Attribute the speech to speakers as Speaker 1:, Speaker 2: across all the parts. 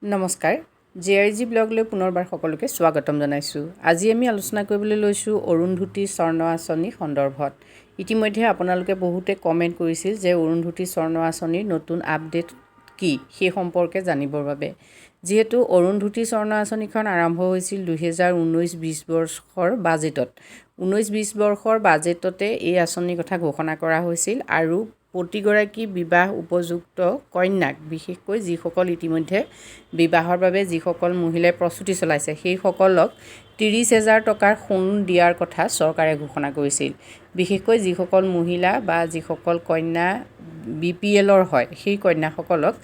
Speaker 1: নমস্কাৰ জেআৰজি ব্লগলৈ পুনৰবাৰ সকলোকে স্বাগতম জনাইছোঁ। আজি আমি আলোচনা কৰিবলৈ লৈছোঁ অৰুন্ধতী স্বৰ্ণ আঁচনি সন্দৰ্ভত। ইতিমধ্যে আপোনালোকে বহুতে কমেণ্ট কৰিছিল যে অৰুন্ধতী স্বৰ্ণ আঁচনিৰ নতুন আপডেট কি সেই সম্পৰ্কে জানিবৰ বাবে। যিহেতু অৰুন্ধতী স্বৰ্ণ আঁচনিখন আৰম্ভ হৈছিল 2019-20 বৰ্ষৰ বাজেটত। 19-20 বৰ্ষৰ বাজেটতে এই আঁচনিৰ কথা ঘোষণা কৰা হৈছিল আৰু প্ৰতিগৰাকী বিবাহ উপযুক্ত কন্যাক, বিশেষকৈ যিসকল ইতিমধ্যে বিবাহৰ বাবে যিসকল মহিলাই প্ৰস্তুতি চলাইছে সেইসকলক 30,000 টকাৰ সোণ দিয়াৰ কথা চৰকাৰে ঘোষণা কৰিছিল। বিশেষকৈ যিসকল মহিলা বা যিসকল কন্যা BPLৰ হয় সেই কন্যাসকলক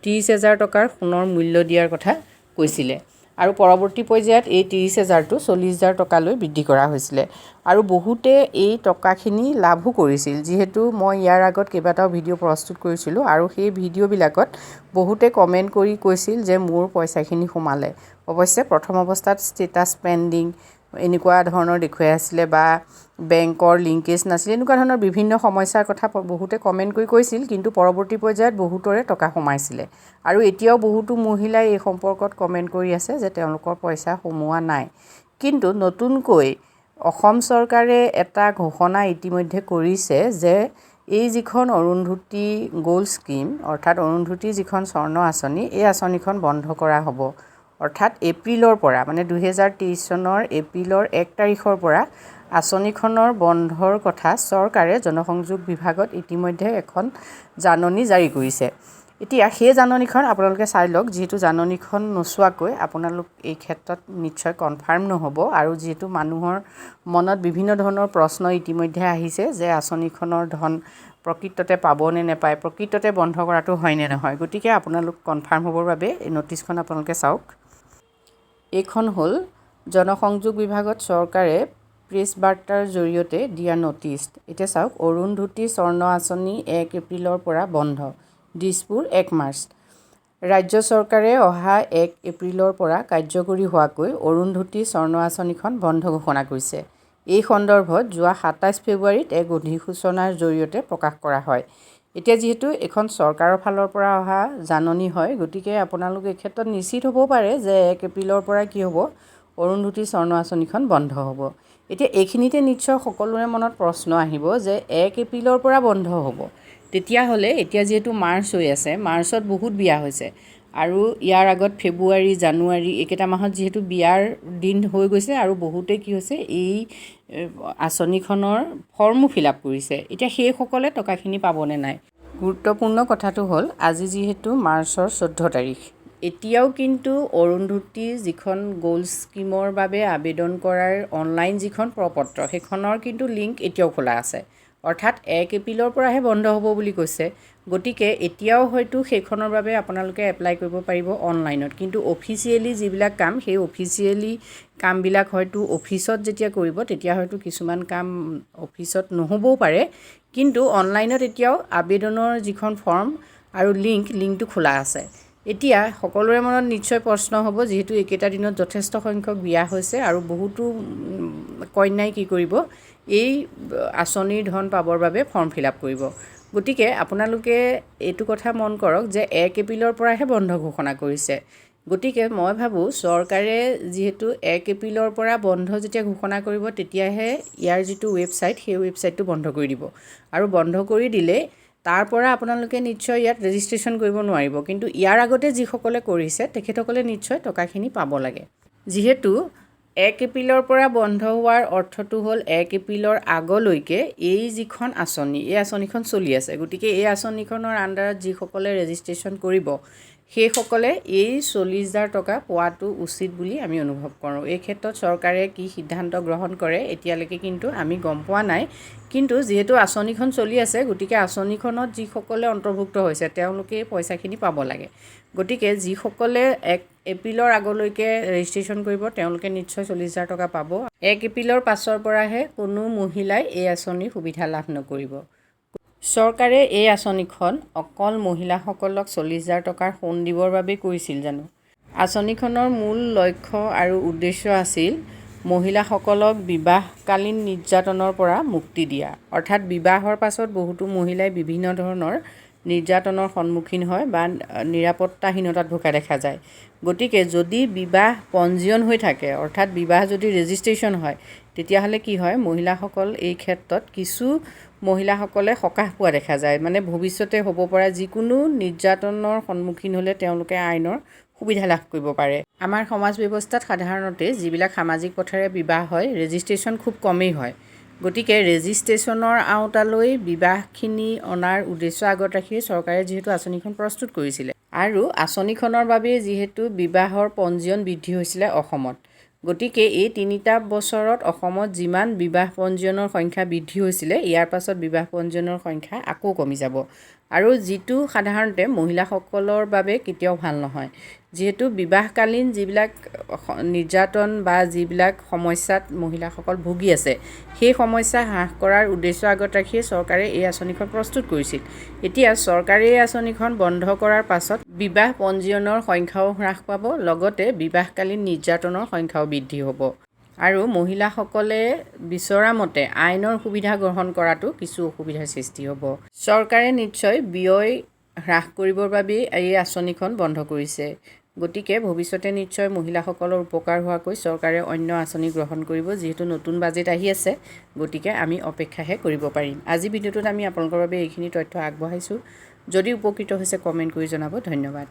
Speaker 1: 30,000 টকাৰ সোণৰ মূল্য দিয়াৰ কথা কৈছিলে আৰু পৰৱৰ্তী পৰ্যায়ত এই 30,000টো 40,000 টকালৈ বৃদ্ধি কৰা হৈছিলে আৰু বহুতে এই টকাখিনি লাভো কৰিছিল। যিহেতু মই ইয়াৰ আগত কেইবাটাও ভিডিঅ' প্ৰস্তুত কৰিছিলোঁ আৰু সেই ভিডিঅ'বিলাকত বহুতে কমেণ্ট কৰি কৈছিল যে মোৰ পইচাখিনি সোমালে। অৱশ্যে প্ৰথম অৱস্থাত ষ্টেটাছ পেণ্ডিং এনেকুৱা ধৰণৰ দেখুৱাই আছিলে বা বেংকৰ লিংকেজ নাছিল, এনেকুৱা ধৰণৰ বিভিন্ন সমস্যাৰ কথা বহুতে কমেণ্ট কৰি কৈছিল। কিন্তু পৰৱৰ্তী পৰ্যায়ত বহুতৰে টকা সোমাইছিলে আৰু এতিয়াও বহুতো মহিলাই এই সম্পৰ্কত কমেণ্ট কৰি আছে যে তেওঁলোকৰ পইচা সোমোৱা নাই। কিন্তু নতুনকৈ অসম চৰকাৰে এটা ঘোষণা ইতিমধ্যে কৰিছে যে এই যিখন অৰুন্ধতী গ'ল্ড স্কিম অৰ্থাৎ অৰুন্ধতী যিখন স্বৰ্ণ আঁচনি, এই আঁচনিখন বন্ধ কৰা হ'ব। অৰ্থাৎ এপ্ৰিলৰ পৰা, মানে 2023 চনৰ এপ্ৰিলৰ 1 তাৰিখৰ পৰা আঁচনিখনৰ বন্ধৰ কথা চৰকাৰে জনসংযোগ বিভাগত ইতিমধ্যে এখন জাননী জাৰি কৰিছে। এতিয়া সেই জাননীখন আপোনালোকে চাই লওক। যিহেতু জাননীখন নোচোৱাকৈ আপোনালোক এই ক্ষেত্ৰত নিশ্চয় কনফাৰ্ম নহ'ব আৰু যিহেতু মানুহৰ মনত বিভিন্ন ধৰণৰ প্ৰশ্ন ইতিমধ্যে আহিছে যে আঁচনিখনৰ ধন প্ৰকৃততে পাব নে নেপায়, প্ৰকৃততে বন্ধ কৰাটো হয় নে নহয়। গতিকে আপোনালোক কনফাৰ্ম হ'বৰ বাবে এই ন'টিচখন আপোনালোকে চাওক। এইখন হ'ল জনসংযোগ বিভাগত চৰকাৰে প্ৰেছ বাৰ্তাৰ জৰিয়তে দিয়া ন'টিচ। এতিয়া চাওক, অৰুন্ধতী স্বৰ্ণ আঁচনি 1 এপ্ৰিলৰ পৰা বন্ধ, দিছপুৰ 1 মাৰ্চ। ৰাজ্য চৰকাৰে অহা 1 এপ্ৰিলৰ পৰা কাৰ্যকৰী হোৱাকৈ অৰুন্ধতী স্বৰ্ণ আঁচনিখন বন্ধ ঘোষণা কৰিছে। এই সন্দৰ্ভত যোৱা 27 ফেব্ৰুৱাৰীত এক অধিসূচনাৰ জৰিয়তে প্ৰকাশ কৰা হয়। এতিয়া যিহেতু এখন চৰকাৰৰ ফালৰ পৰা অহা জাননী হয়, গতিকে আপোনালোক এই ক্ষেত্ৰত নিশ্চিত হ'ব পাৰে যে 1 এপ্ৰিলৰ পৰা কি হ'ব, অৰুন্ধতী স্বৰ্ণ আঁচনিখন বন্ধ হ'ব। এতিয়া এইখিনিতে নিশ্চয় সকলোৰে মনত প্ৰশ্ন আহিব যে 1 এপ্ৰিলৰ পৰা বন্ধ হ'ব, তেতিয়াহ'লে এতিয়া যিহেতু মাৰ্চ হৈ আছে, মাৰ্চত বহুত বিয়া হৈছে আৰু ইয়াৰ আগত ফেব্ৰুৱাৰী, জানুৱাৰী এইকেইটা মাহত যিহেতু বিয়াৰ দিন হৈ গৈছে আৰু বহুতে কি হৈছে এই আঁচনিখনৰ ফৰ্মো ফিল আপ কৰিছে। এতিয়া সেইসকলে টকাখিনি পাবনে নাই। গুৰুত্বপূৰ্ণ কথাটো হ'ল আজি যিহেতু মাৰ্চৰ 14 তাৰিখ, এতিয়াও কিন্তু অৰুন্ধতী যিখন গ'ল্ড স্কিমৰ বাবে আবেদন কৰাৰ অনলাইন যিখন প্ৰপত্ৰ সেইখনৰ কিন্তু লিংক এতিয়াও খোলা আছে। অৰ্থাৎ 1 এপ্ৰিলৰ পৰাহে বন্ধ হ'ব বুলি কৈছে। গতিকে এতিয়াও হয়তো সেইখনৰ বাবে আপোনালোকে এপ্লাই কৰিব পাৰিব অনলাইনত। কিন্তু অফিচিয়েলি যিবিলাক কাম সেই অফিচিয়েলি কামবিলাক হয়তো অফিচত যেতিয়া কৰিব তেতিয়া হয়তো কিছুমান কাম অফিচত নহ'বও পাৰে। কিন্তু অনলাইনত এতিয়াও আবেদনৰ যিখন ফৰ্ম আৰু লিংকটো খোলা আছে। এতিয়া সকলোৰে মনত নিশ্চয় প্ৰশ্ন হ'ব, যিহেতু এইকেইটা দিনত যথেষ্ট সংখ্যক বিয়া হৈছে আৰু বহুতো কন্যাই কি কৰিব, এই আঁচনিৰ ধন পাবৰ বাবে ফৰ্ম ফিল আপ কৰিব। গতিকে আপোনালোকে এইটো কথা মন কৰক যে 1 এপ্ৰিলৰ পৰাহে বন্ধ ঘোষণা কৰিছে। গতিকে মই ভাবোঁ চৰকাৰে যিহেতু 1 এপ্ৰিলৰ পৰা বন্ধ যেতিয়া ঘোষণা কৰিব তেতিয়াহে ইয়াৰ যিটো ৱেবছাইট সেই ৱেবছাইটটো বন্ধ কৰি দিব আৰু বন্ধ কৰি দিলে তাৰ পৰা আপোনালোকে নিশ্চয় ইয়াত ৰেজিষ্ট্ৰেশ্যন কৰিব নোৱাৰিব। কিন্তু ইয়াৰ আগতে যিসকলে কৰিছে তেখেতসকলে নিশ্চয় টকাখিনি পাব লাগে। যিহেতু 1 এপ্ৰিলৰ পৰা বন্ধ হোৱাৰ অৰ্থটো হ'ল 1 এপ্ৰিলৰ আগলৈকে এই যিখন আঁচনি, এই আঁচনিখন চলি আছে। গতিকে এই আঁচনিখনৰ আণ্ডাৰত যিসকলে ৰেজিষ্ট্ৰেশ্যন কৰিব সেইসকলে এই 40,000 টকা পোৱাটো উচিত বুলি আমি অনুভৱ কৰোঁ। এই ক্ষেত্ৰত চৰকাৰে কি সিদ্ধান্ত গ্ৰহণ কৰে এতিয়ালৈকে কিন্তু আমি গম পোৱা নাই। কিন্তু যিহেতু আঁচনিখন চলি আছে, গতিকে আঁচনিখনত যিসকলে অন্তৰ্ভুক্ত হৈছে তেওঁলোকে পইচাখিনি পাব লাগে। গতিকে যিসকলে 1 এপ্ৰিলৰ আগলৈকে ৰেজিষ্ট্ৰেশ্যন কৰিব তেওঁলোকে নিশ্চয় 40,000 টকা পাব। 1 এপ্ৰিলৰ পাছৰ পৰাহে কোনো মহিলাই এই আঁচনিৰ সুবিধা লাভ নকৰিব। চৰকাৰে এই আঁচনিখন অকল মহিলাসকলক 40,000 টকাৰ সোণ দিবৰ বাবেই কৰিছিল জানো? আঁচনিখনৰ মূল লক্ষ্য আৰু উদ্দেশ্য আছিল মহিলাসকলক বিবাহকালীন নিৰ্যাতনৰ পৰা মুক্তি দিয়া। অৰ্থাৎ বিবাহৰ পাছত বহুতো মহিলাই বিভিন্ন ধৰণৰ নিৰ্যাতনৰ সন্মুখীন হয় বা নিৰাপত্তাহীনতাত ভোগা দেখা যায়। গতিকে যদি বিবাহ পঞ্জীয়ন হৈ থাকে, অৰ্থাৎ বিবাহ যদি ৰেজিষ্ট্ৰেশ্যন হয়, তেতিয়াহ'লে কি হয়, মহিলাসকল এই ক্ষেত্ৰত কিছু মহিলাসকলে সকাহ পোৱা দেখা যায়। মানে ভৱিষ্যতে হ'ব পৰা যিকোনো নিৰ্যাতনৰ সন্মুখীন হ'লে তেওঁলোকে আইনৰ সুবিধা লাভ কৰিব পাৰে। আমাৰ সমাজ ব্যৱস্থাত সাধাৰণতে যিবিলাক সামাজিক পথেৰে বিবাহ হয়, ৰেজিষ্ট্ৰেশ্যন খুব কমেই হয়। গতিকে ৰেজিষ্ট্ৰেশ্যনৰ আওতালৈ বিবাহখিনি অনাৰ উদ্দেশ্য আগত ৰাখি চৰকাৰে যিহেতু আঁচনিখন প্ৰস্তুত কৰিছিলে, আৰু আঁচনিখনৰ বাবেই যিহেতু বিবাহৰ পঞ্জীয়ন বৃদ্ধি হৈছিলে অসমত। গতিকে এই 3টা বছৰত অসমত যিমান বিবাহ পঞ্জীয়নৰ সংখ্যা বৃদ্ধি হৈছিলে, ইয়াৰ পাছত বিবাহ পঞ্জীয়নৰ সংখ্যা আকৌ কমি যাব, আৰু যিটো সাধাৰণতে মহিলাসকলৰ বাবে কেতিয়াও ভাল নহয়। যিহেতু বিবাহকালীন যিবিলাক নিৰ্যাতন বা যিবিলাক সমস্যাত মহিলাসকল ভুগি আছে, সেই সমস্যা হ্ৰাস কৰাৰ উদ্দেশ্য আগত ৰাখিয়ে চৰকাৰে এই আঁচনিখন প্ৰস্তুত কৰিছিল। এতিয়া চৰকাৰে এই আঁচনিখন বন্ধ কৰাৰ পাছত বিবাহ পঞ্জীয়নৰ সংখ্যাও হ্ৰাস পাব, লগতে বিবাহকালীন নিৰ্যাতনৰ সংখ্যাও বৃদ্ধি হ'ব, আৰু মহিলাসকলে বিচৰা মতে আইনৰ সুবিধা গ্ৰহণ কৰাটো কিছু অসুবিধাৰ সৃষ্টি হ'ব। চৰকাৰে নিশ্চয় ব্যয় হ্ৰাস কৰিবৰ বাবেই এই আঁচনিখন বন্ধ কৰিছে। গতিকে ভৱিষ্যতে নিশ্চয় মহিলাসকলৰ উপকাৰ হোৱাকৈ চৰকাৰে অন্য আঁচনি গ্ৰহণ কৰিব, যিহেতু নতুন বাজেট আহি আছে। গতিকে আমি অপেক্ষাহে কৰিব পাৰিম। আজি ভিডিঅ'টোত আমি আপোনালোকৰ বাবে এইখিনি তথ্য আগবঢ়াইছোঁ। যদি উপকৃত হৈছে কমেণ্ট কৰি জনাব। ধন্যবাদ।